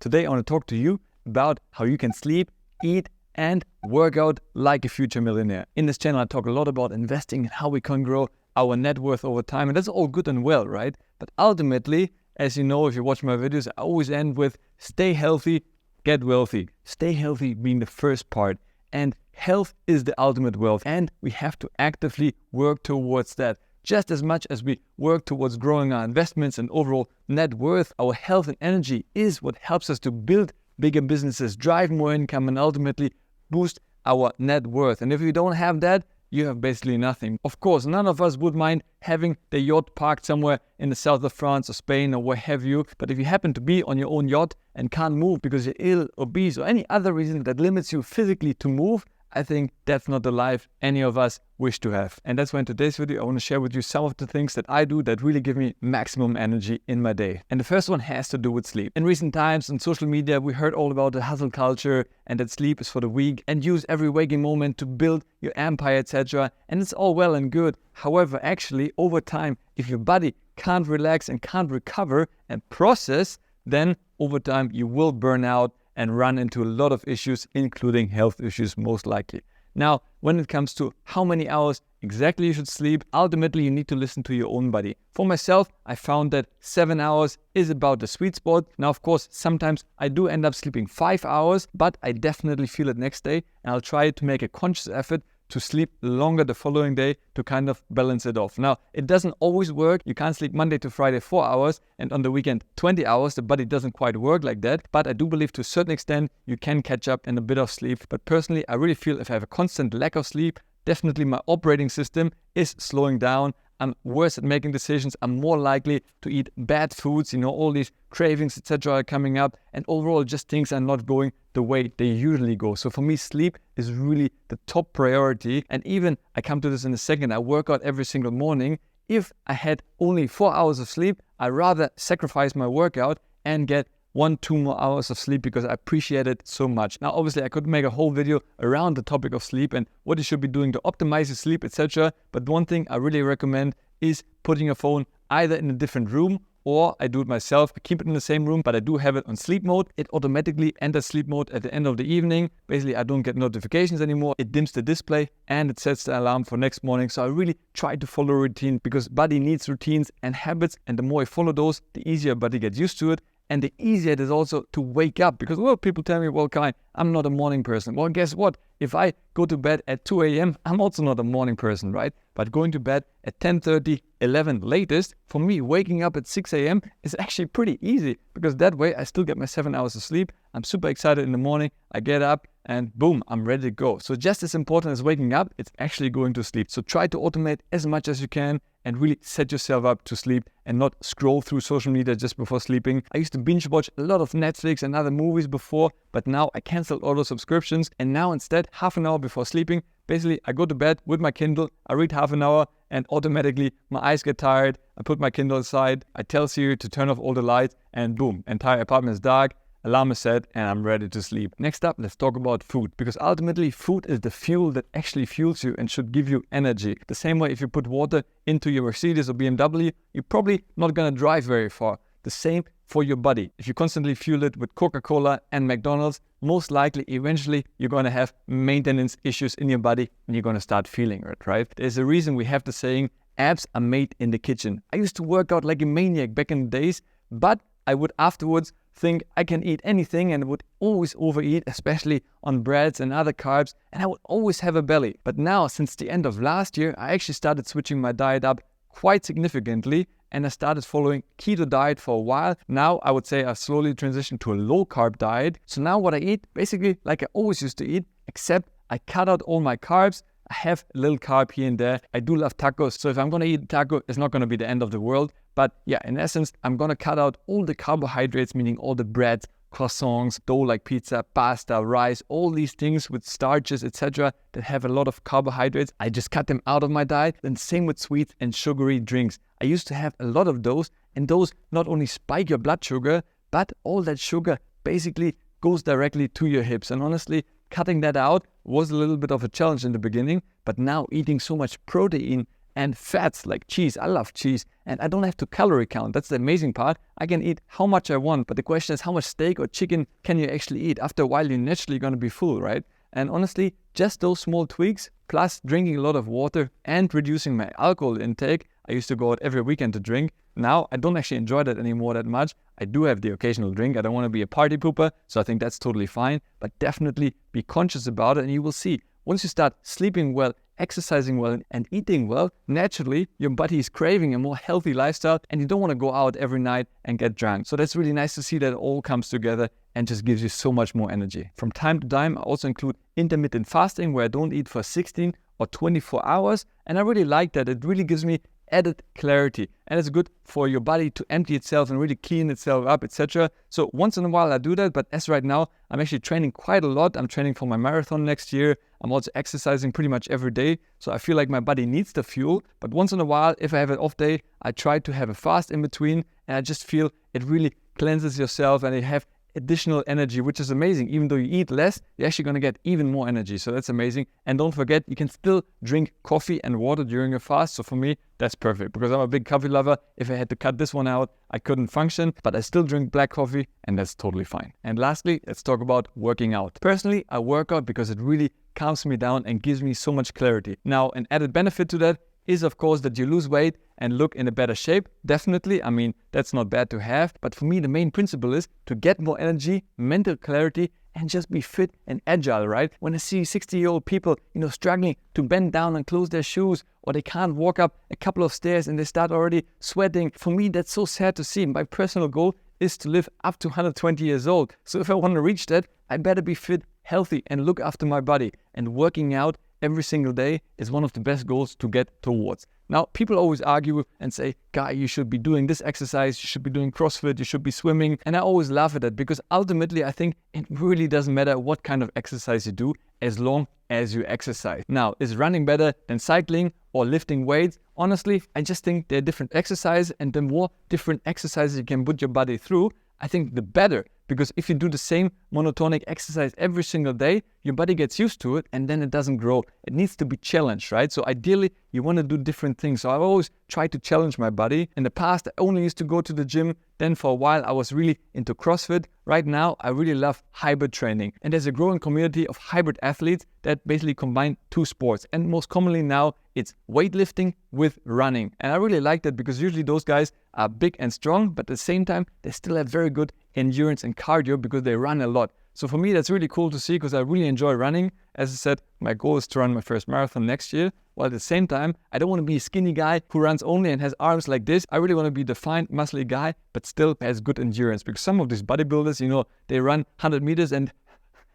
Today I want to talk to you about how you can sleep, eat, and work out like a future millionaire. In this channel I talk a lot about investing and how we can grow our net worth over time, and that's all good and well, right? But ultimately, as you know, if you watch my videos, I always end with stay healthy, get wealthy. Stay healthy being the first part, and health is the ultimate wealth, and we have to actively work towards that. Just as much as we work towards growing our investments and overall net worth, our health and energy is what helps us to build bigger businesses, drive more income, and ultimately boost our net worth. And if you don't have that, you have basically nothing. Of course, none of us would mind having the yacht parked somewhere in the south of France or Spain or where have you. But if you happen to be on your own yacht and can't move because you're ill, obese, or any other reason that limits you physically to move, I think that's not the life any of us wish to have. And that's why in today's video, I want to share with you some of the things that I do that really give me maximum energy in my day. And the first one has to do with sleep. In recent times on social media, we heard all about the hustle culture and that sleep is for the weak and use every waking moment to build your empire, etc. And it's all well and good. However, actually, over time, if your body can't relax and can't recover and process, then over time you will burn out and run into a lot of issues, including health issues most likely. Now, when it comes to how many hours exactly you should sleep, ultimately you need to listen to your own body. For myself, I found that 7 hours is about the sweet spot. Now, of course, sometimes I do end up sleeping 5 hours, but I definitely feel it next day, and I'll try to make a conscious effort to sleep longer the following day to kind of balance it off. Now, it doesn't always work. You can't sleep Monday to Friday 4 hours and on the weekend 20 hours. The body doesn't quite work like that. But I do believe to a certain extent you can catch up in a bit of sleep. But personally, I really feel if I have a constant lack of sleep, definitely my operating system is slowing down. I'm worse at making decisions. I'm more likely to eat bad foods, all these cravings, etc. are coming up. And overall, just things are not going the way they usually go. So for me, sleep is really the top priority. And even, I come to this in a second, I work out every single morning. If I had only 4 hours of sleep, I'd rather sacrifice my workout and get 1-2 more hours of sleep because I appreciate it so much. Now, obviously, I could make a whole video around the topic of sleep and what you should be doing to optimize your sleep, etc. But one thing I really recommend is putting your phone either in a different room, or I do it myself. I keep it in the same room, but I do have it on sleep mode. It automatically enters sleep mode at the end of the evening. Basically, I don't get notifications anymore. It dims the display and it sets the alarm for next morning. So I really try to follow a routine because body needs routines and habits. And the more you follow those, the easier body gets used to it. And the easier it is also to wake up because, well, people tell me, well, Kai, I'm not a morning person. Well, guess what? If I go to bed at 2 a.m., I'm also not a morning person, right? But going to bed at 10:30, 11 latest, for me, waking up at 6 a.m. is actually pretty easy because that way I still get my 7 hours of sleep. I'm super excited in the morning. I get up and boom, I'm ready to go. So just as important as waking up, it's actually going to sleep. So try to automate as much as you can and really set yourself up to sleep and not scroll through social media just before sleeping. I used to binge watch a lot of Netflix and other movies before, but now I canceled all those subscriptions. And now instead, half an hour before sleeping, basically I go to bed with my Kindle, I read half an hour and automatically my eyes get tired. I put my Kindle aside, I tell Siri to turn off all the lights and boom, entire apartment is dark. Alarm is set and I'm ready to sleep. Next up, let's talk about food because ultimately food is the fuel that actually fuels you and should give you energy. The same way if you put water into your Mercedes or BMW, you're probably not going to drive very far. The same for your body. If you constantly fuel it with Coca-Cola and McDonald's, most likely eventually you're going to have maintenance issues in your body and you're going to start feeling it, right? There's a reason we have the saying, abs are made in the kitchen. I used to work out like a maniac back in the days, but I would afterwards think I can eat anything and would always overeat, especially on breads and other carbs, and I would always have a belly. But now, since the end of last year, I actually started switching my diet up quite significantly and I started following keto diet for a while. Now I would say I've slowly transitioned to a low carb diet. So now what I eat, basically like I always used to eat, except I cut out all my carbs. I have a little carb here and there. I do love tacos. So if I'm going to eat a taco, it's not going to be the end of the world. But yeah, in essence, I'm going to cut out all the carbohydrates, meaning all the breads, croissants, dough like pizza, pasta, rice, all these things with starches, etc. that have a lot of carbohydrates. I just cut them out of my diet. And same with sweets and sugary drinks. I used to have a lot of those, and those not only spike your blood sugar, but all that sugar basically goes directly to your hips. And honestly, cutting that out was a little bit of a challenge in the beginning, but now eating so much protein and fats like cheese. I love cheese, and I don't have to calorie count. That's the amazing part. I can eat how much I want, but the question is, how much steak or chicken can you actually eat? After a while, you're naturally going to be full, right? And honestly, just those small tweaks, plus drinking a lot of water and reducing my alcohol intake. I used to go out every weekend to drink. Now I don't actually enjoy that anymore that much. I do have the occasional drink. I don't want to be a party pooper, so I think that's totally fine. But definitely be conscious about it, and you will see, once you start sleeping well, exercising well, and eating well, naturally your body is craving a more healthy lifestyle, and you don't want to go out every night and get drunk. So that's really nice to see that it all comes together and just gives you so much more energy. From time to time, I also include intermittent fasting, where I don't eat for 16 or 24 hours. And I really like that. It really gives me added clarity, and it's good for your body to empty itself and really clean itself up, etc. So once in a while I do that, but as right now I'm actually training quite a lot. I'm training for my marathon next year. I'm also exercising pretty much every day, so I feel like my body needs the fuel. But once in a while, if I have an off day, I try to have a fast in between, and I just feel it really cleanses yourself, and you have additional energy, which is amazing. Even though you eat less, you're actually going to get even more energy. So that's amazing. And don't forget, you can still drink coffee and water during a fast. So for me, that's perfect, because I'm a big coffee lover. If I had to cut this one out, I couldn't function, but I still drink black coffee, and that's totally fine. And lastly, let's talk about working out. Personally, I work out because it really calms me down and gives me so much clarity. Now, an added benefit to that is, of course, that you lose weight and look in a better shape. Definitely, I mean, that's not bad to have. But for me, the main principle is to get more energy, mental clarity, and just be fit and agile, right? When I see 60-year-old people, struggling to bend down and close their shoes, or they can't walk up a couple of stairs and they start already sweating. For me, that's so sad to see. My personal goal is to live up to 120 years old. So if I want to reach that, I better be fit, healthy, and look after my body. And working out every single day is one of the best goals to get towards. Now, people always argue and say, Guy, you should be doing this exercise, you should be doing CrossFit, you should be swimming. And I always laugh at that, because ultimately I think it really doesn't matter what kind of exercise you do, as long as you exercise. Now, is running better than cycling or lifting weights? Honestly, I just think they're different exercises, and the more different exercises you can put your body through, I think the better. Because if you do the same monotonic exercise every single day, your body gets used to it, and then it doesn't grow. It needs to be challenged, right? So ideally, you want to do different things. So I've always tried to challenge my body. In the past, I only used to go to the gym. Then for a while, I was really into CrossFit. Right now, I really love hybrid training. And there's a growing community of hybrid athletes that basically combine two sports. And most commonly now, it's weightlifting with running. And I really like that, because usually those guys are big and strong, but at the same time, they still have very good endurance and cardio because they run a lot. So for me, that's really cool to see, because I really enjoy running. As I said, my goal is to run my first marathon next year. While at the same time, I don't want to be a skinny guy who runs only and has arms like this. I really want to be a defined, muscly guy, but still has good endurance. Because some of these bodybuilders, they run 100 meters and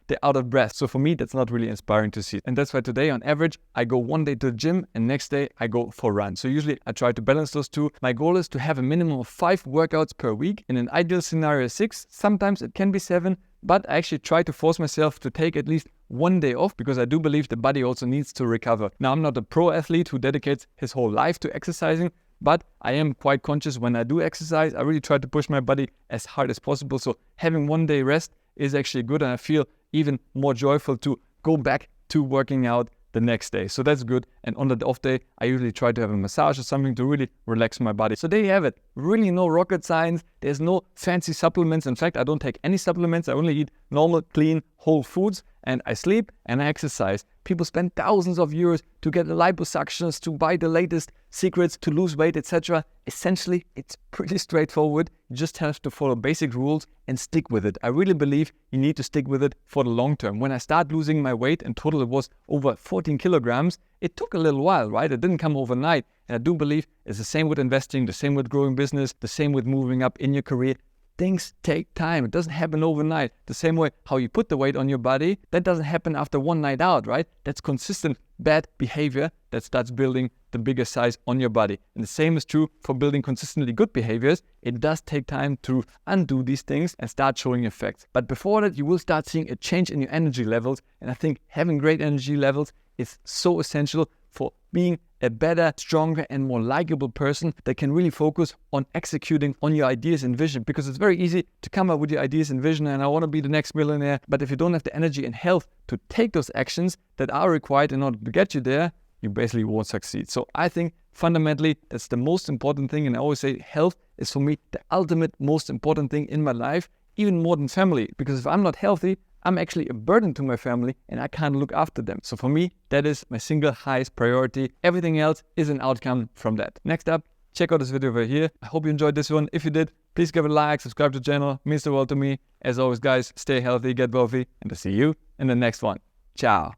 they're out of breath. So for me, that's not really inspiring to see. And that's why today, on average, I go one day to the gym and next day I go for a run. So usually I try to balance those two. My goal is to have a minimum of 5 workouts per week. In an ideal scenario, 6. Sometimes it can be 7. But I actually try to force myself to take at least one day off, because I do believe the body also needs to recover. Now, I'm not a pro athlete who dedicates his whole life to exercising, but I am quite conscious when I do exercise. I really try to push my body as hard as possible. So having one day rest is actually good, and I feel even more joyful to go back to working out the next day. So that's good. And on the off day, I usually try to have a massage or something to really relax my body. So there you have it. Really no rocket science. There's no fancy supplements. In fact, I don't take any supplements. I only eat normal, clean, whole foods, and I sleep and I exercise. People spend thousands of euros to get the liposuctions, to buy the latest secrets, to lose weight, etc. Essentially, it's pretty straightforward. You just have to follow basic rules and stick with it. I really believe you need to stick with it for the long term. When I started losing my weight, in total it was over 14 kilograms, it took a little while, right? It didn't come overnight. And I do believe it's the same with investing, the same with growing business, the same with moving up in your career. Things take time. It doesn't happen overnight. The same way how you put the weight on your body, that doesn't happen after one night out, right? That's consistent bad behavior that starts building the bigger size on your body. And the same is true for building consistently good behaviors. It does take time to undo these things and start showing effects. But before that, you will start seeing a change in your energy levels. And I think having great energy levels is so essential for being a better, stronger, and more likable person that can really focus on executing on your ideas and vision. Because it's very easy to come up with your ideas and vision, and I want to be the next millionaire. But if you don't have the energy and health to take those actions that are required in order to get you there, you basically won't succeed. So I think fundamentally that's the most important thing. And I always say health is for me the ultimate most important thing in my life, even more than family. Because if I'm not healthy, I'm actually a burden to my family and I can't look after them. So for me, that is my single highest priority. Everything else is an outcome from that. Next up, check out this video over here. I hope you enjoyed this one. If you did, please give it a like, subscribe to the channel. It means the world to me. As always, guys, stay healthy, get wealthy, and I'll see you in the next one. Ciao.